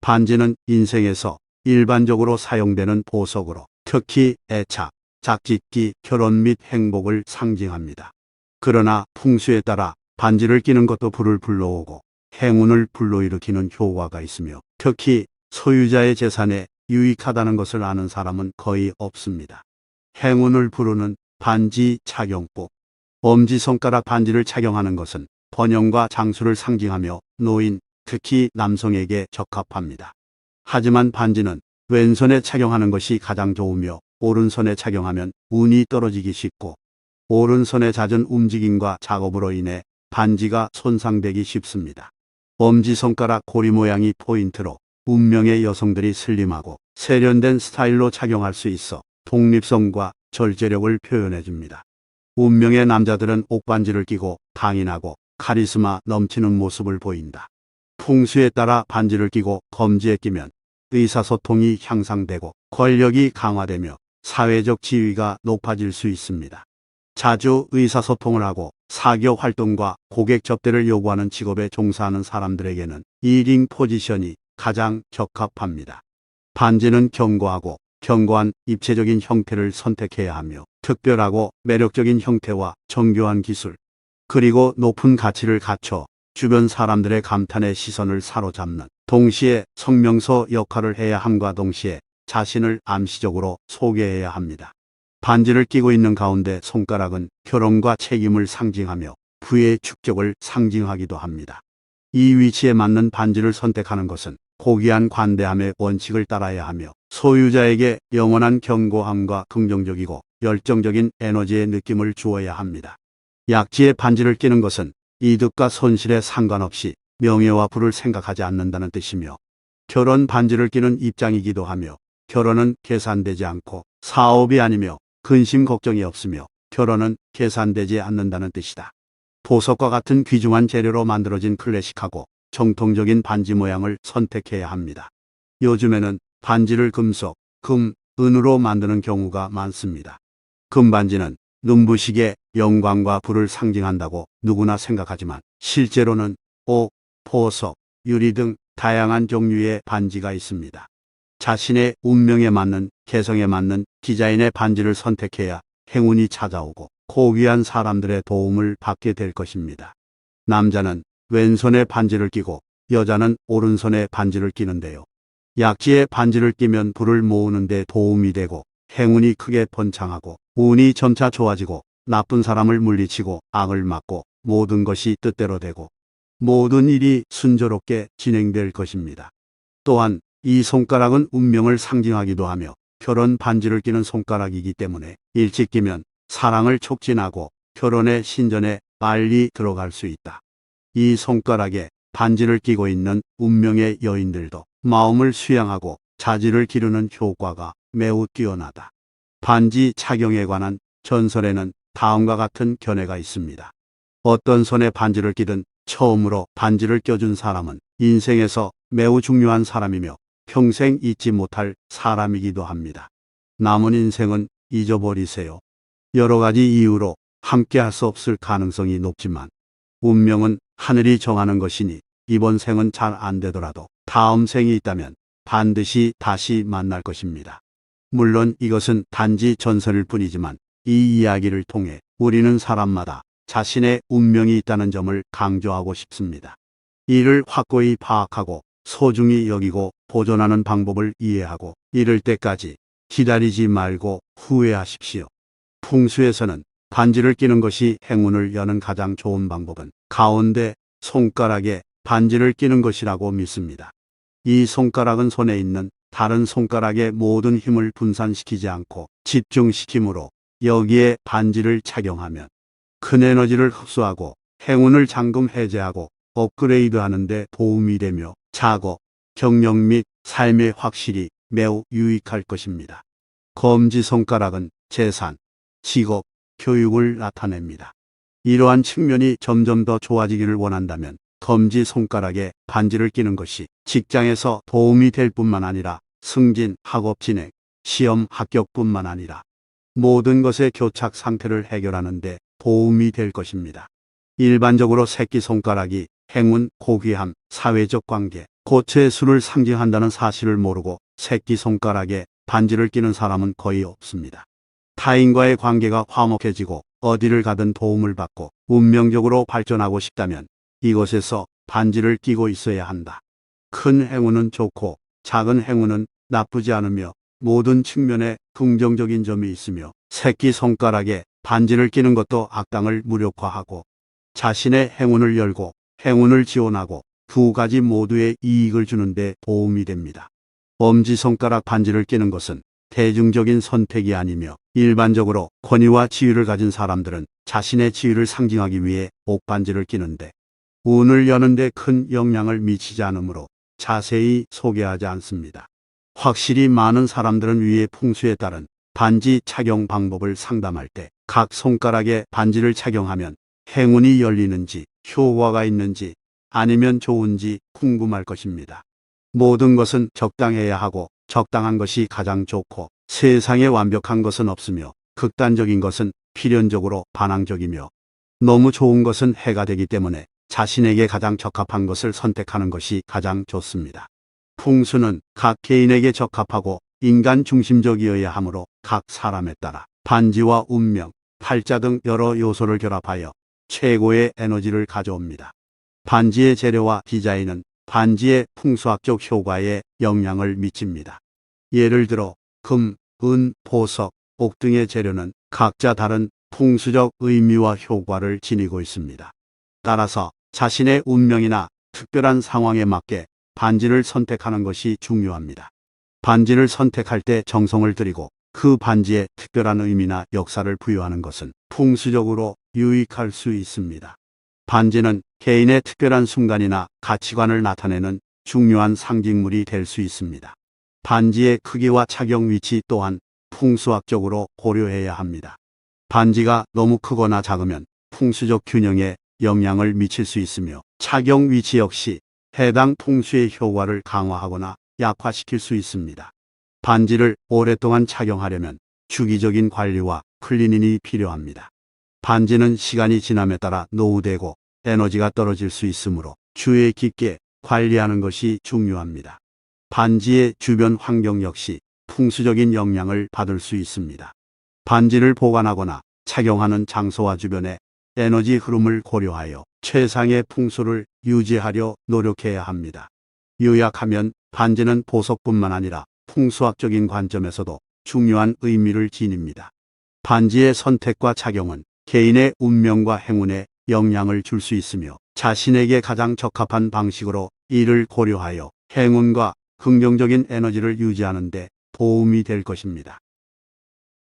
반지는 인생에서 일반적으로 사용되는 보석으로 특히 애착, 짝짓기, 결혼 및 행복을 상징합니다. 그러나 풍수에 따라 반지를 끼는 것도 불을 불러오고 행운을 불러일으키는 효과가 있으며 특히 소유자의 재산에 유익하다는 것을 아는 사람은 거의 없습니다. 행운을 부르는 반지 착용법. 엄지손가락 반지를 착용하는 것은 번영과 장수를 상징하며 노인, 특히 남성에게 적합합니다. 하지만 반지는 왼손에 착용하는 것이 가장 좋으며 오른손에 착용하면 운이 떨어지기 쉽고 오른손의 잦은 움직임과 작업으로 인해 반지가 손상되기 쉽습니다. 엄지손가락 고리 모양이 포인트로 운명의 여성들이 슬림하고 세련된 스타일로 착용할 수 있어 독립성과 절제력을 표현해줍니다. 운명의 남자들은 옥반지를 끼고 강인하고 카리스마 넘치는 모습을 보인다. 풍수에 따라 반지를 끼고 검지에 끼면 의사소통이 향상되고 권력이 강화되며 사회적 지위가 높아질 수 있습니다. 자주 의사소통을 하고 사교 활동과 고객 접대를 요구하는 직업에 종사하는 사람들에게는 이 링 포지션이 가장 적합합니다. 반지는 견고하고 견고한 입체적인 형태를 선택해야 하며 특별하고 매력적인 형태와 정교한 기술, 그리고 높은 가치를 갖춰 주변 사람들의 감탄의 시선을 사로잡는 동시에 성명서 역할을 해야 함과 동시에 자신을 암시적으로 소개해야 합니다. 반지를 끼고 있는 가운데 손가락은 결혼과 책임을 상징하며 부의 축적을 상징하기도 합니다. 이 위치에 맞는 반지를 선택하는 것은 고귀한 관대함의 원칙을 따라야 하며 소유자에게 영원한 견고함과 긍정적이고 열정적인 에너지의 느낌을 주어야 합니다. 약지에 반지를 끼는 것은 이득과 손실에 상관없이 명예와 부를 생각하지 않는다는 뜻이며 결혼 반지를 끼는 입장이기도 하며 결혼은 계산되지 않고 사업이 아니며 근심 걱정이 없으며 결혼은 계산되지 않는다는 뜻이다. 보석과 같은 귀중한 재료로 만들어진 클래식하고 정통적인 반지 모양을 선택해야 합니다. 요즘에는 반지를 금속, 금, 은으로 만드는 경우가 많습니다. 금반지는 눈부시게 영광과 부를 상징한다고 누구나 생각하지만 실제로는 옥, 보석, 유리 등 다양한 종류의 반지가 있습니다. 자신의 운명에 맞는 개성에 맞는 디자인의 반지를 선택해야 행운이 찾아오고 고귀한 사람들의 도움을 받게 될 것입니다. 남자는 왼손에 반지를 끼고 여자는 오른손에 반지를 끼는데요. 약지에 반지를 끼면 부를 모으는 데 도움이 되고 행운이 크게 번창하고 운이 점차 좋아지고 나쁜 사람을 물리치고 악을 막고 모든 것이 뜻대로 되고 모든 일이 순조롭게 진행될 것입니다. 또한 이 손가락은 운명을 상징하기도 하며 결혼 반지를 끼는 손가락이기 때문에 일찍 끼면 사랑을 촉진하고 결혼의 신전에 빨리 들어갈 수 있다. 이 손가락에 반지를 끼고 있는 운명의 여인들도 마음을 수양하고 자질을 기르는 효과가 매우 뛰어나다. 반지 착용에 관한 전설에는 다음과 같은 견해가 있습니다. 어떤 손에 반지를 끼든 처음으로 반지를 껴준 사람은 인생에서 매우 중요한 사람이며 평생 잊지 못할 사람이기도 합니다. 남은 인생은 잊어버리세요. 여러 가지 이유로 함께할 수 없을 가능성이 높지만 운명은 하늘이 정하는 것이니 이번 생은 잘 안 되더라도 다음 생이 있다면 반드시 다시 만날 것입니다. 물론 이것은 단지 전설일 뿐이지만 이 이야기를 통해 우리는 사람마다 자신의 운명이 있다는 점을 강조하고 싶습니다. 이를 확고히 파악하고 소중히 여기고 보존하는 방법을 이해하고 이를 때까지 기다리지 말고 후회하십시오. 풍수에서는 반지를 끼는 것이 행운을 여는 가장 좋은 방법은 가운데 손가락에 반지를 끼는 것이라고 믿습니다. 이 손가락은 손에 있는 다른 손가락의 모든 힘을 분산시키지 않고 집중시키므로 여기에 반지를 착용하면 큰 에너지를 흡수하고 행운을 잠금 해제하고 업그레이드하는 데 도움이 되며 작업, 경력 및 삶에 확실히 매우 유익할 것입니다. 검지손가락은 재산, 직업, 교육을 나타냅니다. 이러한 측면이 점점 더 좋아지기를 원한다면 검지손가락에 반지를 끼는 것이 직장에서 도움이 될 뿐만 아니라 승진, 학업 진행, 시험 합격뿐만 아니라 모든 것의 교착 상태를 해결하는 데 도움이 될 것입니다. 일반적으로 새끼손가락이 행운, 고귀함, 사회적 관계, 고체수를 상징한다는 사실을 모르고 새끼손가락에 반지를 끼는 사람은 거의 없습니다. 타인과의 관계가 화목해지고 어디를 가든 도움을 받고 운명적으로 발전하고 싶다면 이곳에서 반지를 끼고 있어야 한다. 큰 행운은 좋고 작은 행운은 나쁘지 않으며 모든 측면에 긍정적인 점이 있으며 새끼손가락에 반지를 끼는 것도 악당을 무력화하고 자신의 행운을 열고 행운을 지원하고 두 가지 모두의 이익을 주는 데 도움이 됩니다. 엄지손가락 반지를 끼는 것은 대중적인 선택이 아니며 일반적으로 권위와 지위를 가진 사람들은 자신의 지위를 상징하기 위해 옥반지를 끼는데 운을 여는 데 큰 영향을 미치지 않으므로 자세히 소개하지 않습니다. 확실히 많은 사람들은 위의 풍수에 따른 반지 착용 방법을 상담할 때 각 손가락에 반지를 착용하면 행운이 열리는지 효과가 있는지 아니면 좋은지 궁금할 것입니다. 모든 것은 적당해야 하고 적당한 것이 가장 좋고 세상에 완벽한 것은 없으며 극단적인 것은 필연적으로 반항적이며 너무 좋은 것은 해가 되기 때문에 자신에게 가장 적합한 것을 선택하는 것이 가장 좋습니다. 풍수는 각 개인에게 적합하고 인간 중심적이어야 하므로 각 사람에 따라 반지와 운명, 팔자 등 여러 요소를 결합하여 최고의 에너지를 가져옵니다. 반지의 재료와 디자인은 반지의 풍수학적 효과에 영향을 미칩니다. 예를 들어 금, 은, 보석, 옥 등의 재료는 각자 다른 풍수적 의미와 효과를 지니고 있습니다. 따라서 자신의 운명이나 특별한 상황에 맞게 반지를 선택하는 것이 중요합니다. 반지를 선택할 때 정성을 들이고 그 반지에 특별한 의미나 역사를 부여하는 것은 풍수적으로 유익할 수 있습니다. 반지는 개인의 특별한 순간이나 가치관을 나타내는 중요한 상징물이 될 수 있습니다. 반지의 크기와 착용 위치 또한 풍수학적으로 고려해야 합니다. 반지가 너무 크거나 작으면 풍수적 균형에 영향을 미칠 수 있으며 착용 위치 역시 해당 풍수의 효과를 강화하거나 약화시킬 수 있습니다. 반지를 오랫동안 착용하려면 주기적인 관리와 클리닝이 필요합니다. 반지는 시간이 지남에 따라 노후되고 에너지가 떨어질 수 있으므로 주의 깊게 관리하는 것이 중요합니다. 반지의 주변 환경 역시 풍수적인 영향을 받을 수 있습니다. 반지를 보관하거나 착용하는 장소와 주변의 에너지 흐름을 고려하여 최상의 풍수를 유지하려 노력해야 합니다. 요약하면 반지는 보석뿐만 아니라 풍수학적인 관점에서도 중요한 의미를 지닙니다. 반지의 선택과 착용은 개인의 운명과 행운에 영향을 줄 수 있으며 자신에게 가장 적합한 방식으로 이를 고려하여 행운과 긍정적인 에너지를 유지하는 데 도움이 될 것입니다.